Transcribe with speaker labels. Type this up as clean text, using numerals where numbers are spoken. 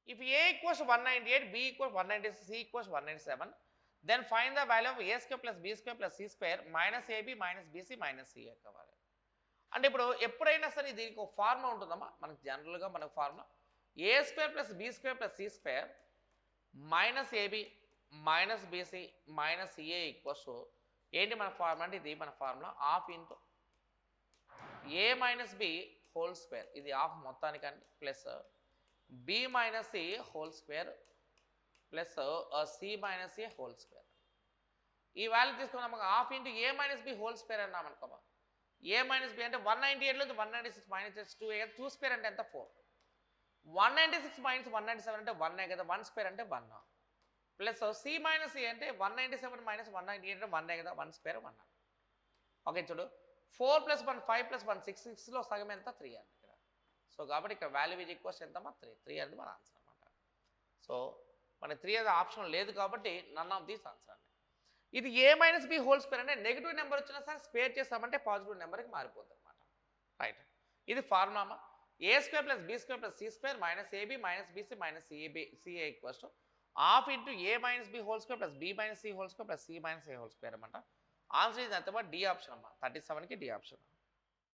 Speaker 1: If A equals 198, B equals 196, C equals 197, then find the value of A square plus B square plus C square minus AB minus BC minus CA కావాలి. అంటే ఇప్పుడు ఎప్పుడైనా సరే దీనికి ఒక formula ఉంటుందమ్మా మనకు జనరల్గా మనకు ఫార్ములా ఏ square plus b square plus C square minus AB minus BC minus CA equals ఏంటి మన ఫార్ములా అంటే ఇది మన ఫార్ములా హాఫ్ ఇంటూ ఏ మైనస్ బి హోల్ స్క్వేర్ ఇది హాఫ్ మొత్తానికండి plus B minus C whole square plus C minus ఏ whole square ఈ value తీసుకున్నాం మనకు హాఫ్ ఇంటూ ఏ మైనస్ బి హోల్ స్క్వేర్ అన్నాం అనుకోమా ఏ మైనస్ బి అంటే 198లో 196 మైనస్ 2 2 స్క్వేర్ అంటే ఎంత 4 196 మైనస్ 197 అంటే 1 కదా 1 స్క్వేర్ అంటే 1 ప్లస్ సి మైనస్ ఏ అంటే 197 మైనస్ 198 అంటే 1 కదా 1 స్క్వేర్ 1 ఓకే చూడు 4 ప్లస్ 1 5 ప్లస్ 1 6 6లో సగం ఎంత 3 అండి ఇక్కడ సో కాబట్టి ఇక్కడ వాల్యూ ఈజ్ ఈక్వల్స్ ఎంతమ్మా 3 అనేది మన ఆన్సర్ అనమాట సో మన 3 అనేది ఆప్షన్ లేదు కాబట్టి నన్ ఆఫ్ దీస్ ఆన్సర్ అండి ఇది ఏ మైనస్ బి హోల్ స్క్వేర్ అంటే నెగిటివ్ నెంబర్ వచ్చినా సరే స్క్వేర్ చేస్తామంటే పాజిటివ్ నెంబర్కి మారిపోతుంది అనమాట రైట్ ఇది formula A square plus B square plus C square minus AB minus BC minus CA equals to half into A minus B whole square plus B minus C whole square plus C minus A whole square అనమాట answer ఇది అంతమా D option అమ్మా 37కి D option